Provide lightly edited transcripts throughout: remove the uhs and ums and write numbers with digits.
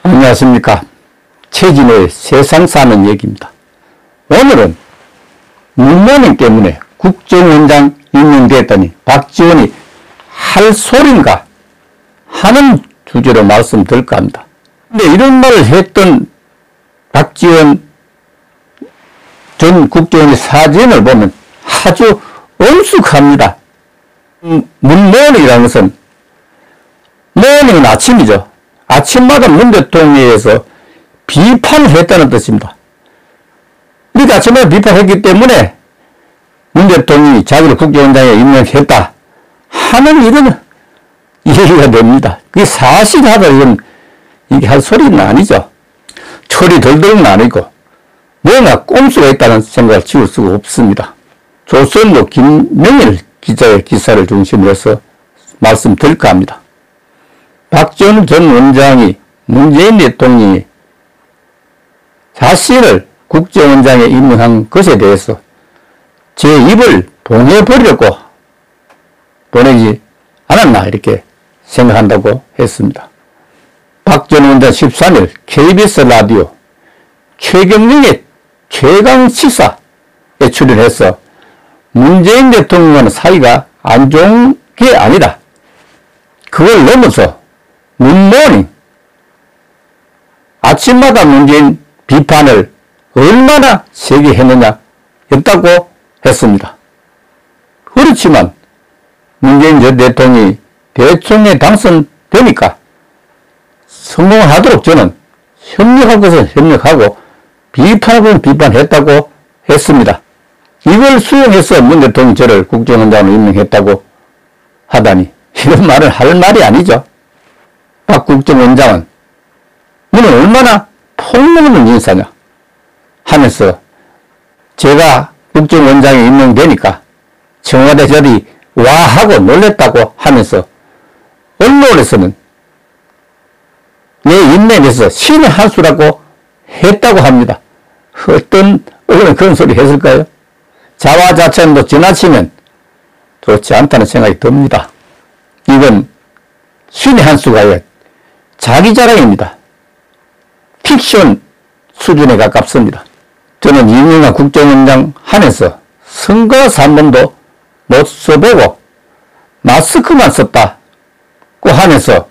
안녕하십니까. 최진호의 세상 사는 얘기입니다. 오늘은 문모닝 때문에 국정원장 임명됐더니 박지원이 할 소린가 하는 주제로 말씀드릴까 합니다. 근데 이런 말을 했던 박지원 전 국정원의 사진을 보면 아주 엄숙합니다. 문모닝이라는 것은 모닝은 아침이죠. 아침마다 문 대통령에 의해서 비판을 했다는 뜻입니다. 이렇게 아침마다 비판했기 때문에 문 대통령이 자기를 국정원장에 임명했다 하는 이런 이해가 됩니다. 그게 사실하다 이건 이게 할 소리는 아니죠. 철이 덜덜은 아니고 뭔가 꼼수가 있다는 생각을 지울 수가 없습니다. 조선로 김명일 기자의 기사를 중심으로 해서 말씀드릴까 합니다. 박지원 전 원장이 문재인 대통령이 자신을 국정원장에 임명한 것에 대해서 제 입을 봉해버리려고 보내지 않았나 이렇게 생각한다고 했습니다. 박 전 원장 13일 KBS 라디오 최경영의 최강시사에 출연해서 문재인 대통령과는 사이가 안 좋은 게 아니라 그걸 넘어서 문모닝 아침마다 문재인 비판을 얼마나 세게 했느냐 였다고 했습니다. 그렇지만 문재인 전 대통령이 대통령에 당선되니까 성공하도록 저는 협력할 것은 협력하고 비판할 것은 비판했다고 했습니다. 이걸 수용해서 문 대통령이 저를 국정원장으로 임명했다고 하다니 이런 말을 할 말이 아니죠. 박 국정원장은 너는 얼마나 폭력없는 인사냐 하면서 제가 국정원장에 임명되니까 청와대 저리 와 하고 놀랬다고 하면서 언론에서는 내 임명에서 신의 한 수라고 했다고 합니다. 어떤 언론은 그런 소리 했을까요? 자화자찬도 지나치면 좋지 않다는 생각이 듭니다. 이건 신의 한 수가 아니라 자기 자랑입니다. 픽션 수준에 가깝습니다. 저는 이명박 국정원장 하면서 선거사 한 번도 못 써보고 마스크만 썼다고 하면서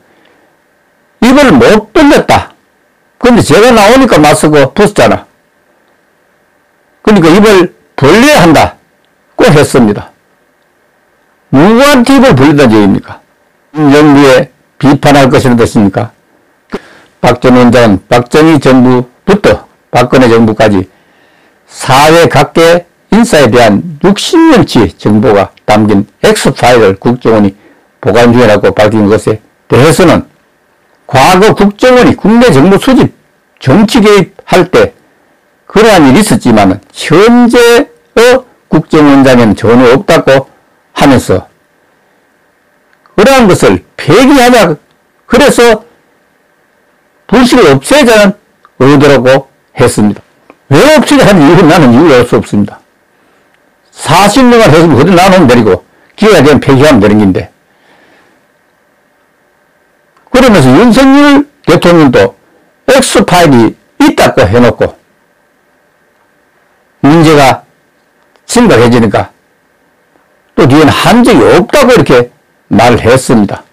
입을 못 벌렸다. 근데 제가 나오니까 마스크 벗었잖아. 그러니까 입을 벌려야 한다고 했습니다. 누구한테 입을 벌리던 얘기입니까? 정부에 비판할 것이라는 뜻입니까? 박 전 원장은 박정희 정부부터 박근혜 정부까지 사회 각계 인사에 대한 60년치 정보가 담긴 X파일을 국정원이 보관 중이라고 밝힌 것에 대해서는 과거 국정원이 국내 정보 수집, 정치 개입할 때 그러한 일이 있었지만 현재의 국정원장에는 전혀 없다고 하면서 그러한 것을 폐기하자, 그래서 불식을 없애자는 의도라고 했습니다. 왜 없애자 하는 이유는 나는 이유가 알 수 없습니다. 40년간 했으면 그대로 나누면 되고 기회가 되면 폐기하면 되는 건데, 그러면서 윤석열 대통령도 X파일이 있다고 해놓고 문제가 심각해지니까 또 뒤에는 한 적이 없다고 이렇게 말을 했습니다.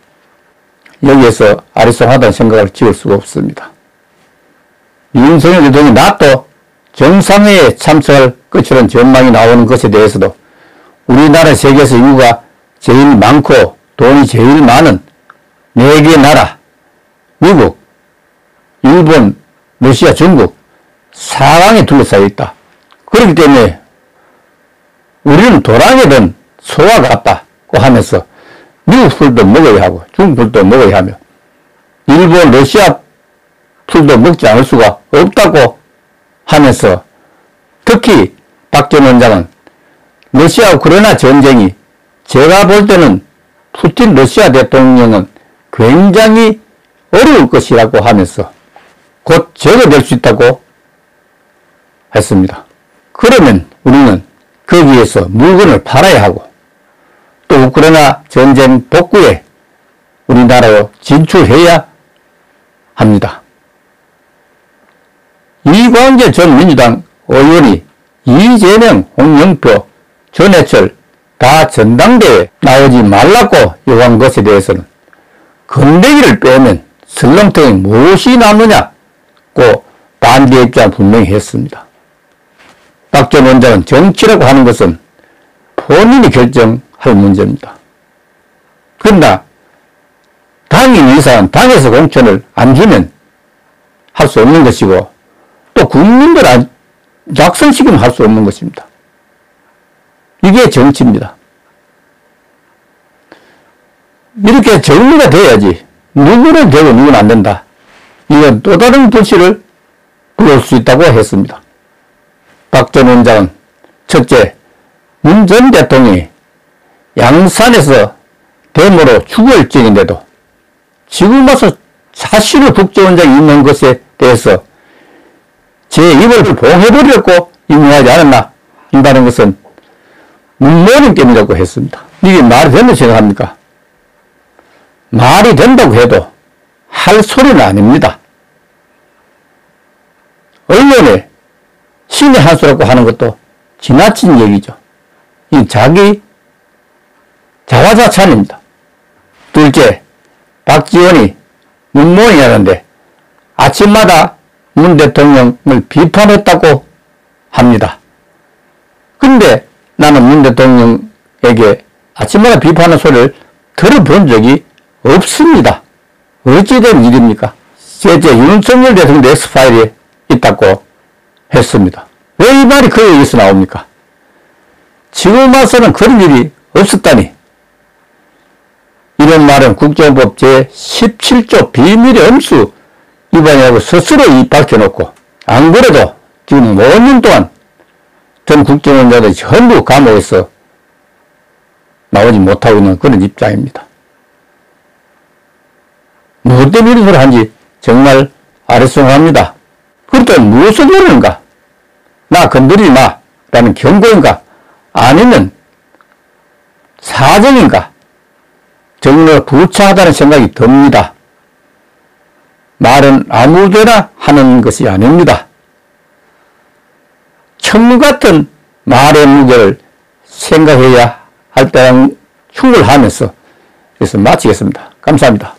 여기에서 아리송하다는 생각을 지울 수가 없습니다. 윤석열 대통령이 나또 정상회의에 참석할 것이라는 전망이 나오는 것에 대해서도 우리나라 세계에서 인구가 제일 많고 돈이 제일 많은 4개의 나라, 미국, 일본, 러시아, 중국, 사강에 둘러싸여 있다. 그렇기 때문에 우리는 도랑이든 소와 같다고 하면서 미국 풀도 먹어야 하고 중국 풀도 먹어야 하며 일본, 러시아 풀도 먹지 않을 수가 없다고 하면서 특히 박 전 원장은 러시아 우크라이나 전쟁이 제가 볼 때는 푸틴 러시아 대통령은 굉장히 어려울 것이라고 하면서 곧 제거될 수 있다고 했습니다. 그러면 우리는 거기에서 물건을 팔아야 하고 또 우크라이나 전쟁 복구에 우리나라로 진출해야 합니다. 이광재 전 민주당 의원이 이재명, 홍영표, 전해철 다 전당대회에 나오지 말라고 요구한 것에 대해서는 건배기를 빼면 설렁탕이 무엇이 남느냐고 반대 입장 분명히 했습니다. 박 전 원장은 정치라고 하는 것은 본인이 결정할 문제입니다. 그러나 당인 이사는 당에서 공천을 안 주면 할 수 없는 것이고 또 국민들 작성시키면 할 수 없는 것입니다. 이게 정치입니다. 이렇게 정리가 돼야지 누구는 되고 누구는 안 된다. 이건 또 다른 불씨를 불러올 수 있다고 했습니다. 박 전 원장은 첫째, 문 전 대통령이 양산에서 데모로 죽을 지인데도 지금 와서 사실을 국정원장이 있는 것에 대해서 제 입을 봉해버리려고 임명하지 않았나 한다는 것은 문모는 게임이라고 했습니다. 이게 말이 된다고 생각합니까? 말이 된다고 해도 할 소리는 아닙니다. 언론에 신의 한 수라고 하는 것도 지나친 얘기죠. 이 자기 자화자찬입니다. 둘째, 박지원이 문모닝하는데 아침마다 문 대통령을 비판했다고 합니다. 근데 나는 문 대통령에게 아침마다 비판하는 소리를 들어본 적이 없습니다. 어찌된 일입니까? 셋째, 윤석열 대통령 X파일에 있다고 했습니다. 왜 이 말이 그 얘기에서 나옵니까? 지금 와서는 그런 일이 없었다니. 이런 말은 국정원법 제17조 비밀의 엄수 위반이라고 스스로 밝혀놓고 안 그래도 지금 5년 동안 전 국정원장들이 전부 감옥에서 나오지 못하고 있는 그런 입장입니다. 무엇 때문에 이런 소리를 하는지 정말 아리송합니다. 그렇다면 무엇을 모르는가? 나 건드리지 마 라는 경고인가? 아니면 사정인가? 정말 부차하다는 생각이 듭니다. 말은 아무데나 하는 것이 아닙니다. 천문 같은 말의 무게를 생각해야 할 때랑 충고를 하면서 여기서 마치겠습니다. 감사합니다.